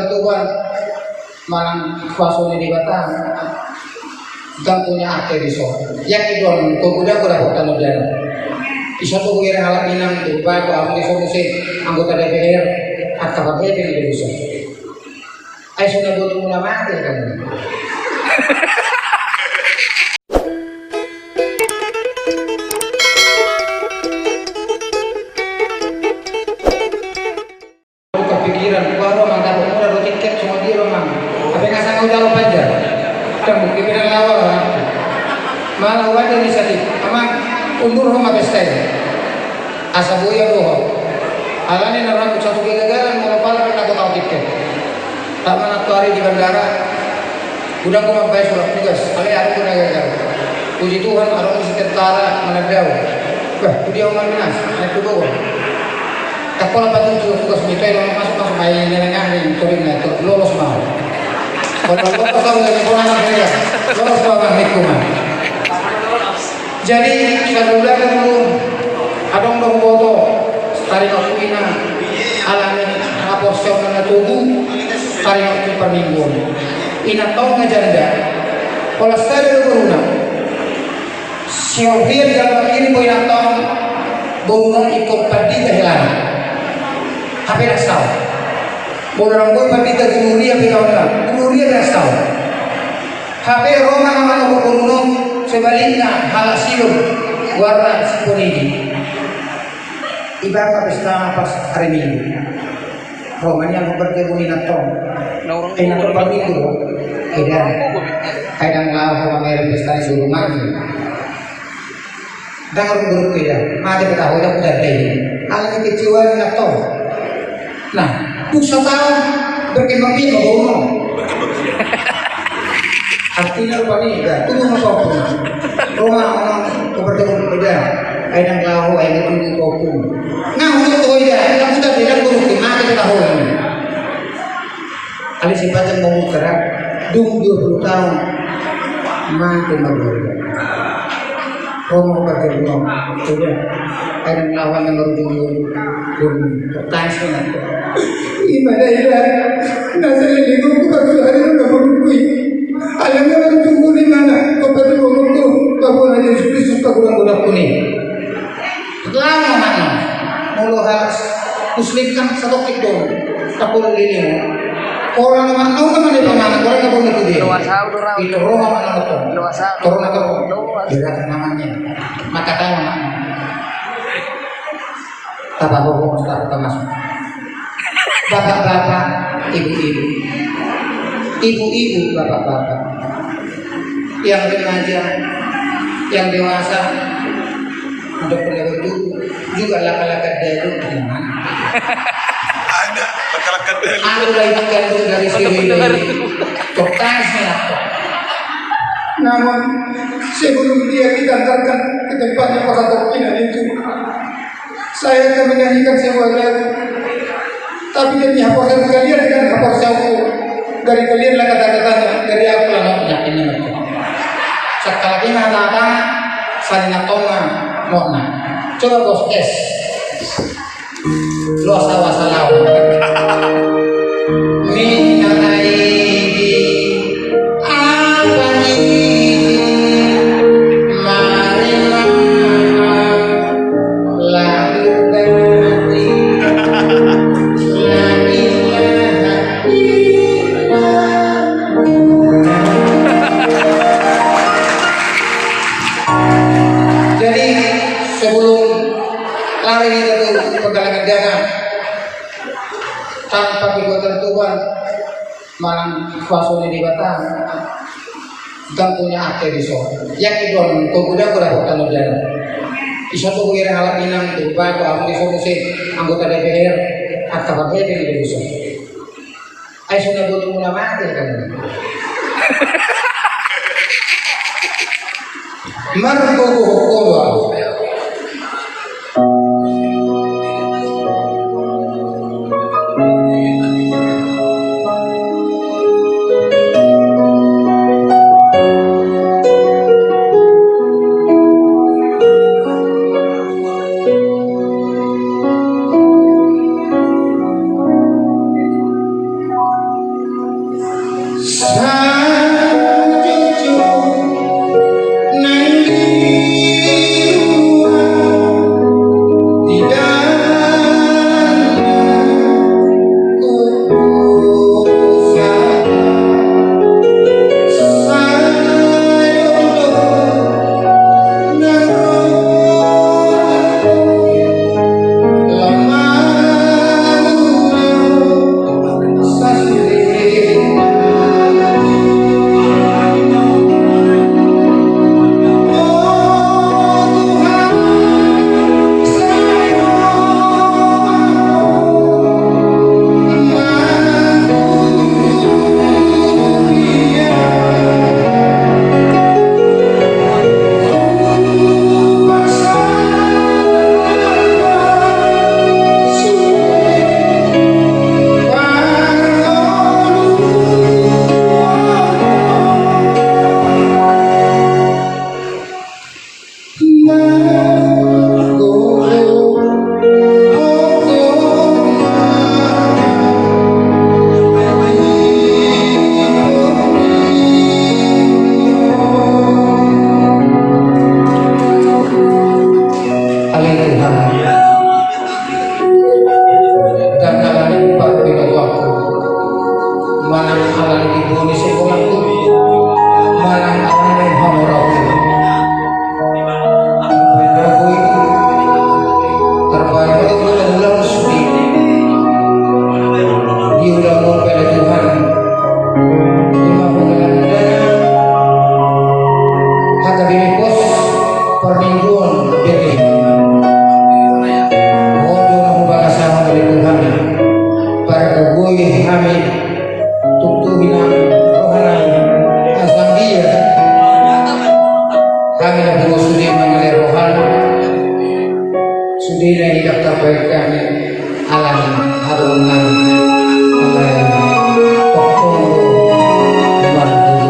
tertuban malang swasone di Batam dan punya akte di so yang idon ko kuda hotan dan iso to kira halap inang tu ba ko ang iso musik anggota DPR atau apa yang di so ay sudah butuh muna mati kan. Kepikiran baru mantap udah do tiket semua dia mang tapi nggak sanggup jalan panjang dan bukti bilang awal malah wadah inisiatif amang umur rumah bestai asabuya doho alani naraku satu kegagalan melopal aku tahu tiket tak mana hari di bandara udah aku mampai surat tugas kali aku gagal puji Tuhan orang si tentara menadau wah dia omong minas naik ke bawah tak pola patuh tugas itu yang masuk main nenengah turin itu lolos mau kalau lolos tahu dari pola saya lolos banget hikmah jadi saudara dulu adong dong foto tarik aku ina alami rapor seorang tubuh tarik aku per minggu ina tahu ngajanda pola saya beruna siapa dalam ini poin tahu bangunan ikut padi kehilangan HP rasau, orang boy pabita Gloria pikawana, Gloria rasau. HP Roma nama kokoruno sebaliknya halasium warna siponidi. Ibarat pesta pas hari Minggu. Romanya berkebun natong. Natong pagi itu, kadang lau sama merek pesta di suruh magi. Dengar buruk tidak, ada ketahui tak udah deh. Alat kecewa natong. Nah, pusat tahun berkembang ngomong. Artinya lupa nih, itu mau sopun. Rumah orang kepercayaan beda. Aidang lahu, aidang tunggu sopun. Nah, untuk itu ya, kita sudah tidak buruk di mana kita tahu ini. Kali sifatnya mau gerak, 20 tahun, mati malu. Rumah kepercayaan sudah. Aidang lawan yang baru bertanya gimana ya nasa lingkungan bukan sehari udah berukui alamnya baru tunggu di mana kepada umur tuh bahwa aja suka kurang kuning lama mana mulu harus muslimkan satu itu tak boleh ini orang mana mana di mana orang nggak boleh itu dia itu rumah mana betul turun atau berat namanya maka tahu Bapak bohong setelah kita masuk. Bapak-bapak, ibu-ibu, ibu-ibu, bapak-bapak, yang remaja, yang dewasa, untuk pendapat itu juga laka-laka dadu gimana? Ada laka-laka dadu. Aku lagi gantung dari sini kertasnya. Namun sebelum dia diantarkan ke tempatnya para dokinan itu. Saya akan menyanyikan sebuah lagu, tapi demi hafazan kalian dengan hafaz jauh dari kalian lah kata-katanya dari aku lah yakin ini. Sekali lagi nada saling toma mona. Coba bos es, lo salah. Minai tanpa perbuatan Tuhan malang swasone di Batam dan punya akte di so yang idon ko kuda hotan dan iso to kira halap inang tu ba ko ang iso musik anggota DPR atau apa yang di so ay sudah butuh muna mati kan. Marco Kokoa ada buku studi mengenai rohan, studi yang hidup terbaikkan alam harungan oleh tokoh bantu.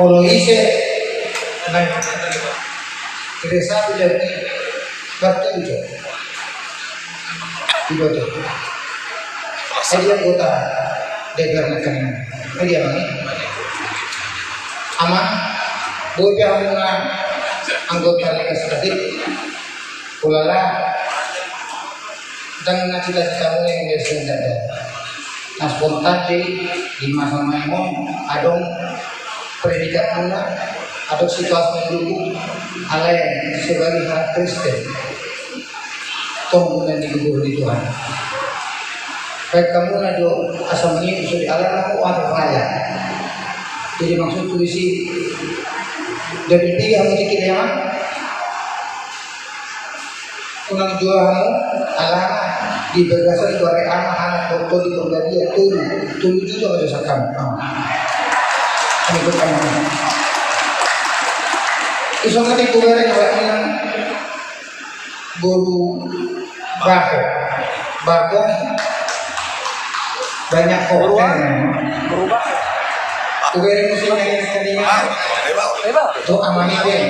Kalau isi, keresa jadi bertujuh, tiga tu. Saya anggota DPR Negara, dia mana? Aman, boleh amuna anggota legislatif, kulala dan cita-cita mu yang biasa ada. Nah spontan di masa main adong predikat muna atau situasi mendukung ala yang sebagai hak Kristen tong di gubernur di Tuhan baik kamu nado asal menyi usul ala aku atau kaya jadi maksud tuisi dari tiga kamu cikir ya unang jua kamu ala di bagasan suara anak-anak foto di pembelian tulu juga ada kamu ikut kamu. Isok nanti kuliah yang guru bako banyak konten. Kuliah musim yang tadinya itu amani deh.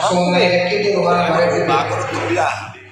Semua yang itu orang mereka.